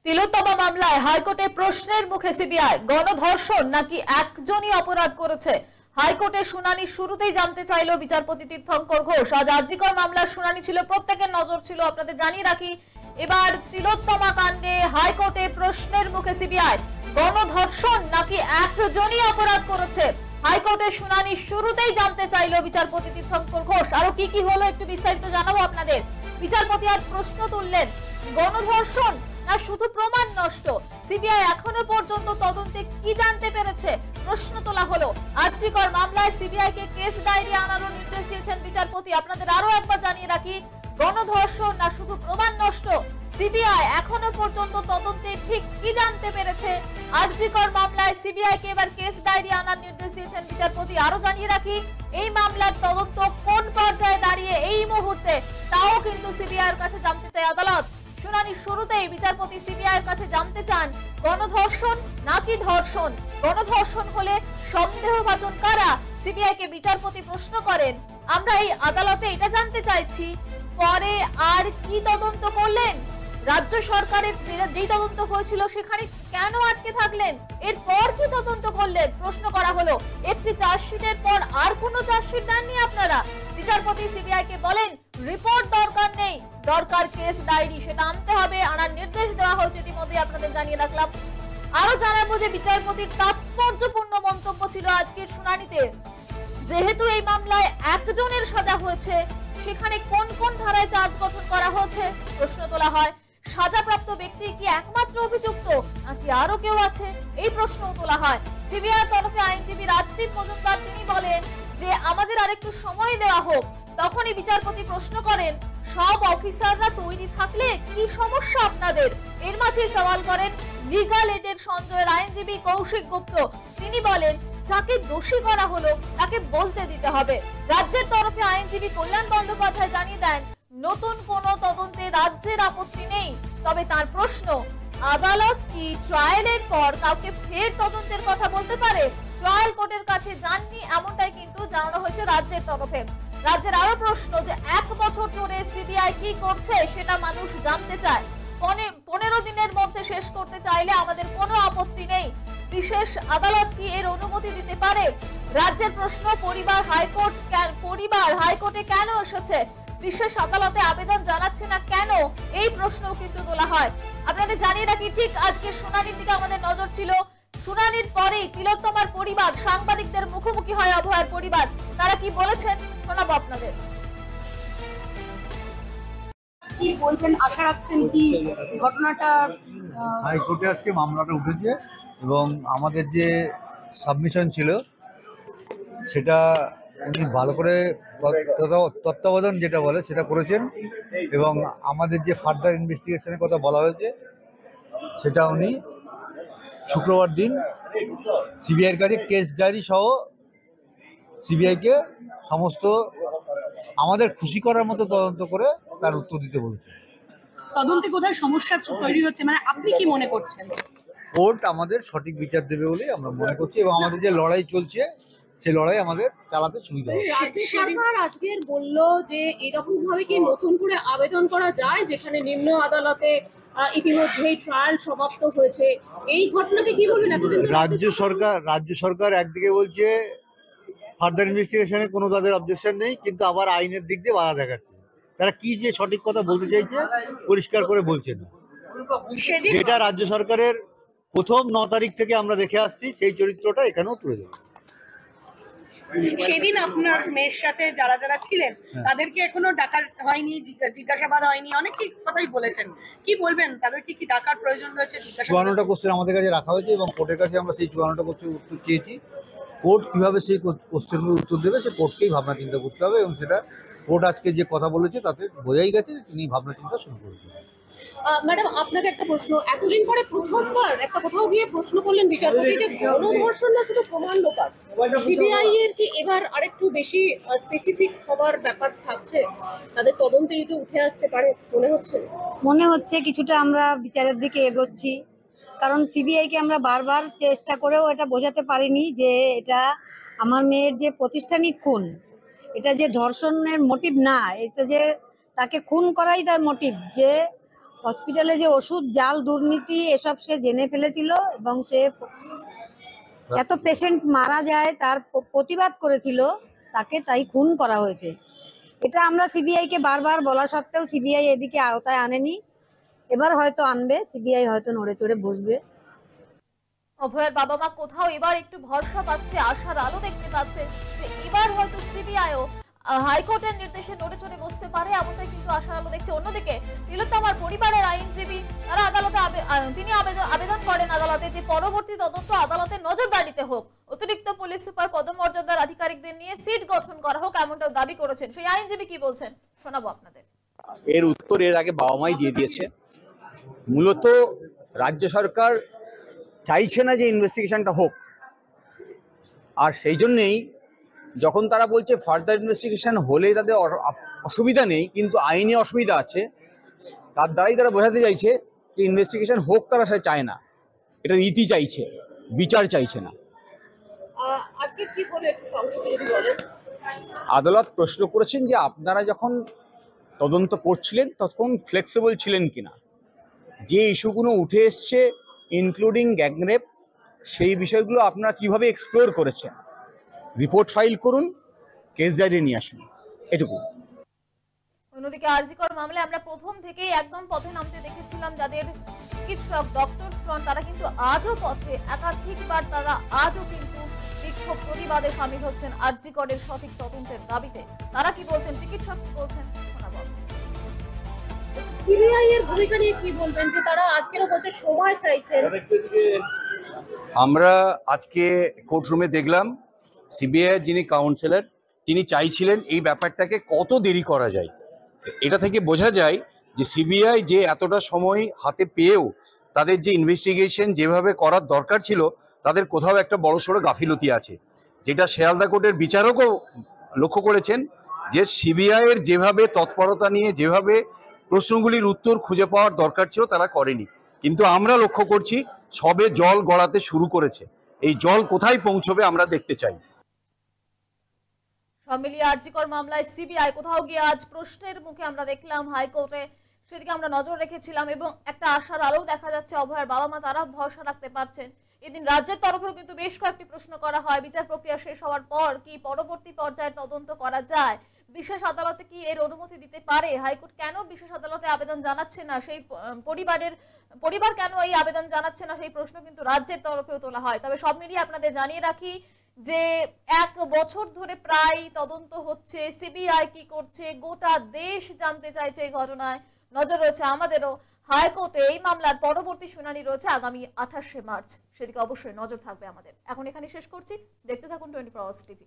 তিলোত্তমা মামলায় হাইকোর্টে প্রশ্নের মুখে সিবিআই, গণধর্ষণ নাকি একজনই অপরাধ করেছে? হাইকোর্টে শুনানি শুরুতেই জানতে চাইল বিচারপতি তীর্থঙ্কর ঘোষ। আজ আরজিকর মামলার শুনানি ছিল, প্রত্যেকের নজর ছিল। আপনাদের জানিয়ে রাখি, এবার তিলোত্তমা কাণ্ডে হাইকোর্টে প্রশ্নের মুখে সিবিআই, গণধর্ষণ নাকি একজনই অপরাধ করেছে? হাইকোর্টে শুনানি শুরুতেই জানতে চাইল বিচারপতি তীর্থঙ্কর ঘোষ। আরো কি কি হলো একটু বিস্তারিত জানাবো আপনাদের। বিচারপতি আজ প্রশ্ন তুললেন, গণধর্ষণ না শুধু প্রমাণ নষ্ট? সিবিআই এখনো পর্যন্ত তদন্তে কি জানতে পেরেছে প্রশ্ন তোলা হলো। আরজিকর মামলায় সিবিআই কে কেস ডায়েরি আনারও নির্দেশ দিয়েছেন বিচারপতি। আপনাদের আরো একবার জানিয়ে রাখি, গণধর্ষণ না শুধু প্রমাণ নষ্ট? সিবিআই এখনো পর্যন্ত তদন্তে ঠিক কি জানতে পেরেছে? আরজিকর মামলায় সিবিআই কে এবার কেস ডায়েরি আনার নির্দেশ দিয়েছেন বিচারপতি। আরো জানিয়ে রাখি, এই মামলার তদন্ত কোন পর্যায়ে দাঁড়িয়ে এই মুহূর্তে তাও কিন্তু সিবিআই এর কাছে জানতে চায় আদালত। শুনানির শুরুতেই বিচারপতি সিবিআই এর কাছে জানতে চান, গণধর্ষণ নাকি ধর্ষণ? গণধর্ষণ হলে সন্দেহভাজন কারা? সিবিআই কে বিচারপতি প্রশ্ন করেন, আমরা এই আদালতে এটা জানতে চাইছি, পরে আর কি তদন্ত করলেন? রাজ্য সরকারের যেই তদন্ত হয়েছিল সেখানে কেন আটকে থাকলেন? এরপর কি তদন্ত করলেন প্রশ্ন করা হলো। একটি চার্জশিটের পর আর কোনো চার্জশিট দেননি আপনারা? বিচারপতি সিবিআই কে বলেন, রিপোর্ট দরকার নেই, দরকার কেস ডায়েরি, সেটা আনতে হবে। আনার নির্দেশ দেওয়া হয়েছে, ইতিমধ্যে আপনাদের জানিয়ে রাখলাম। আরো জানাবো যে বিচারপতির তাৎপর্যপূর্ণ মন্তব্য ছিল আজকের শুনানিতে। যেহেতু এই মামলায় একজনের সাজা হয়েছে, সেখানে কোন কোন ধারায় চার্জ গঠন করা হয়েছে প্রশ্ন তোলা হয়। সাজাপ্রাপ্ত ব্যক্তি কি একমাত্র অভিযুক্ত নাকি আরো কেউ আছে, এই প্রশ্নও তোলা হয়। সিবিআই তরফে আইনজীবী রাজদীপ মজুমদার তিনি বলেন যে আমাদের আরেকটু সময় দেওয়া হোক। তখনই বিচারপতি প্রশ্ন করেন, সব অফিসাররা তৈরি থাকলে কি সমস্যা আপনাদের? এর মাঝে সওয়াল করেন লিগ্যাল এডের সঞ্জয়ের আইনজীবী কৌশিক গুপ্ত। তিনি বলেন, যাকে দোষী করা হলো তাকে বলতে দিতে হবে। রাজ্যের তরফে আইনজীবী কল্যাণ বন্দ্যোপাধ্যায় জানিয়ে দেন, নতুন কোনো তদন্তে রাজ্যের আপত্তি নেই। তবে তার প্রশ্ন, আদালত কি ট্রায়ালের পর কাউকে ফের তদন্তের কথা বলতে পারে? ট্রায়াল কোর্টের কাছে যাননি, এমনটাই কিন্তু জানানো হয়েছে রাজ্যের তরফে। রাজ্যের আরো প্রশ্ন যে 1 বছর ধরে সিবিআই কি করছে সেটা মানুষ জানতে চায়। 15 দিনের মধ্যে শেষ করতে চাইলে আমাদের কোনো আপত্তি নেই। বিশেষ আদালত কি এর অনুমতি দিতে পারে? রাজ্যের প্রশ্ন, পরিবার হাইকোর্টে কেন এসেছে? বিশেষ আদালতে আবেদন জানাচ্ছে না কেন? এই প্রশ্নও কিন্তু তোলা হয়। আপনাদের জানিয়ে রাখি, ঠিক আজকে শুনানির দিকে আমাদের নজর ছিল। শুনানির পরেই তিলোত্তমার পরিবার সাংবাদিকদের মুখোমুখি হয় অভয়ের পরিবার। তারা কি বলেছেন শোনাবো আপনাদের। কি বলবেন, আশা রাখছেন কি ঘটনাটা? হাইকোর্টে আজকে মামলাটা উঠেছে এবং আমাদের যে সাবমিশন ছিল সেটা উনি ভালো করে তত্ত্বাবধান যেটা বলে সেটা করেছেন এবং আমাদের যে ফার্দার ইনভেস্টিগেশনের কথা বলা হয়েছে সেটা উনি শুক্রবার দিন সিবিআইয়ের কাছে কেস ডায়েরি সহ সিবিআইকে সমস্ত আমাদের খুশি করার মতো তদন্ত করে তার উত্তর দিতে বলেছে। তদন্তে কোথায় সমস্যা তৈরি হচ্ছে, মানে আপনি কি মনে করছেন? কোর্ট আমাদের সঠিক বিচার দেবে বলেই আমরা মনে করছি এবং আমাদের যে লড়াই চলছে সেই লড়াই আমাদের চালাতে সুবিধা হবে। রাজ্য সরকার আজকে বললো যে এরকম ভাবে কি নতুন করে আবেদন করা যায়, যেখানে নিম্ন আদালতে ইতিমধ্যেই ট্রায়াল সমাপ্ত হয়েছে। এই ঘটনাকে কি বলবেন? রাজ্য সরকার একদিকে বলছে ফার্দার ইনভেস্টিগেশনে কোনো তাদের অবজেকশন নেই, কিন্তু আবার আইনের দিক দিয়ে বাধা দেখাচ্ছে। তারা কি যে সঠিক কথা বলতে চাইছে পরিষ্কার করে বলছে না। যেটা রাজ্য সরকারের প্রথম 9 তারিখ থেকে আমরা দেখে আসছি সেই চরিত্রটা এখানেও তুলে দেবে। সেদিন আপনার মেয়ের সাথে যারা যারা ছিলেন তাদেরকে এখনো ডাকা হয়নি, জিজ্ঞাসাবাদ হয়নি, অনেক কথাই বলেছেন। কি বলবেন, তাদেরকে কি ডাকার প্রয়োজন রয়েছে? 54টা কোশ্চেন আমাদের কাছে রাখা হয়েছে এবং কোর্টের কাছে আমরা সেই 54টা কোশ্চেন উত্তর চেয়েছি। কোর্ট কিভাবে সেই কোশ্চেনগুলো উত্তর দেবে সে কোর্টকেই ভাবনা চিন্তা করতে হবে এবং সেটা কোর্ট আজকে যে কথা বলেছে তাতে বোঝাই গেছে তিনি ভাবনা চিন্তা শুরু করেছেন। ম্যাডাম, আপনাকে একটা প্রশ্ন, এতদিন পরে প্রথমবার একটা কোথাও গিয়ে প্রশ্ন করলেন বিচারপতি যে গণধর্ষণ না শুধু প্রমাণ লোপাট, সিবিআই এর কি এবার আরেকটু বেশি স্পেসিফিক হবার ব্যাপার থাকছে? তাদের তদন্তে এটা উঠে আসতে পারে মনে হচ্ছে কিছুটা আমরা বিচারের দিকে এগোচ্ছি। কারণ সিবিআইকে আমরা বারবার চেষ্টা করেও এটা বোঝাতে পারিনি যে এটা আমার মেয়ের যে প্রতিষ্ঠানিক খুন, এটা যে ধর্ষণের মোটিভ না, এটা যে তাকে খুন করাই তার মোটিভ, যে হসপিটালে যে ওষুধ জাল দুর্নীতি এসব সে জেনে ফেলেছিল এবং সে এত পেশেন্ট মারা যায় তার প্রতিবাদ করেছিল, তাকে তাই খুন করা হয়েছে। এটা আমরা সিবিআই কে বারবার বলা সত্ত্বেও সিবিআই এদিকে আওতায় আনেনি। এবার হয়তো আনবে, সিবিআই হয়তো নড়ে চড়ে বসবে। অভয়ের বাবা মা কোথাও এবার একটু ভরসা পাচ্ছে, আশার আলো দেখতে পাচ্ছে যে এবার হয়তো সিবিআইও হাইকোর্টের নির্দেশে নড়ে চড়ে বসতে পারে, এমনটাই কিন্তু আশার আলো দেখছে। অন্যদিকে তিলোত্তমার পরিবারের আইনজীবী তারা আদালতে তিনি আবেদন করেন আদালতে যে পরবর্তী তদন্ত আদালতের নজরদারিতে হোক, অতিরিক্ত পুলিশ সুপার পদমর্যাদার আধিকারিকদের নিয়ে সিট গঠন করা হোক, এমনটাও দাবি করেছেন। সেই আইনজীবী কি বলছেন শোনাবো আপনাদের। এর উত্তর এর আগে বাবা মাই দিয়ে দিয়েছে। মূলত রাজ্য সরকার চাইছে না যে ইনভেস্টিগেশনটা হোক, আর সেই জন্যেই যখন তারা বলছে ফার্দার ইনভেস্টিগেশন হলে তাদের অসুবিধা নেই কিন্তু আইনি অসুবিধা আছে, তার দ্বারাই তারা বোঝাতে চাইছে যে ইনভেস্টিগেশন হোক তারা সেটা চায় না, এটা রীতি চাইছে, বিচার চাইছে না। আজকে কি বলে একটু সংক্ষেপে যদি বলেন। আদালত প্রশ্ন করেছেন যে আপনারা যখন তদন্ত করছিলেন তখন ফ্লেক্সিবল ছিলেন কিনা, যে ইস্যুগুলো উঠে এসছে ইনক্লুডিং গ্যাংরেপ, সেই বিষয়গুলো আপনারা কিভাবে এক্সপ্লোর করেছেন, রিপোর্ট ফাইল করুন, কেস ডায়েরি নিয়ে আসুন, এটুকু। অন্যদিকে আরজিকর মামলায় আমরা প্রথম থেকেই একদম পথে নামতে দেখেছিলাম যাদের চিকিৎসক ডক্টরস ফ্রন্ট, তারা কিন্তু আজও পথে, একাধিকবার তারা আজও কিন্তু বিক্ষোভ প্রতিবাদে সামিল হচ্ছেন আরজিকরের সঠিক তদন্তের দাবিতে। তারা কি বলছেন, চিকিৎসক কি বলছেন শোনাবো। সিবিআই এর ভূমিকা নিয়ে কি বলবেন, যে তারা আজকেরও বলছে সময় চাইছেন? আমরা আজকে কোর্টরুমে দেখলাম সিবিআই যিনি কাউন্সিলর তিনি চাইছিলেন এই ব্যাপারটাকে কত দেরি করা যায়। এটা থেকে বোঝা যায় যে সিবিআই যে এতটা সময় হাতে পেয়েও তাদের যে ইনভেস্টিগেশন যেভাবে করার দরকার ছিল তাদের কোথাও একটা বড়সড় গাফিলতি আছে, যেটা শিয়ালদা কোর্টের বিচারকও লক্ষ্য করেছেন যে সিবিআই এর যেভাবে তৎপরতা নিয়ে যেভাবে প্রশ্নগুলির উত্তর খুঁজে পাওয়ার দরকার ছিল তারা করেনি। কিন্তু আমরা লক্ষ্য করছি সবে জল গড়াতে শুরু করেছে, এই জল কোথায় পৌঁছবে আমরা দেখতে চাই। সব মিলিয়ে আরজিকর মামলায় সিবিআই কোথাও গিয়ে আজ প্রশ্নের মুখে আমরা দেখলাম হাইকোর্টে, সেদিকে আমরা নজর রেখেছিলাম এবং একটা আশার আলো দেখা যাচ্ছে। অভয়ের বাবা মা তারা ভরসা রাখতে পারছেন। এদিন রাজ্যের তরফেও কিন্তু বেশ কয়েকটি প্রশ্ন করা হয়, বিচার প্রক্রিয়া শেষ হওয়ার পর কি পরবর্তী পর্যায়ের তদন্ত করা যায়, বিশেষ আদালতে কি এর অনুমতি দিতে পারে, হাইকোর্ট কেন বিশেষ আদালতে আবেদন জানাচ্ছে না, সেই পরিবার কেন এই আবেদন জানাচ্ছে না, সেই প্রশ্ন কিন্তু রাজ্যের তরফেও তোলা হয়। তবে সব মিলিয়ে আপনাদের জানিয়ে রাখি যে 1 বছর ধরে প্রায় তদন্ত হচ্ছে, সিবিআই কি করছে গোটা দেশ জানতে চাইছে এই ঘটনায়। নজর রয়েছে আমাদেরও। হাইকোর্টে এই মামলার পরবর্তী শুনানি রয়েছে আগামী 28শে মার্চ, সেদিকে অবশ্যই নজর থাকবে আমাদের। এখন এখানে শেষ করছি, দেখতে থাকুন 24 আওয়ার্স টিভি।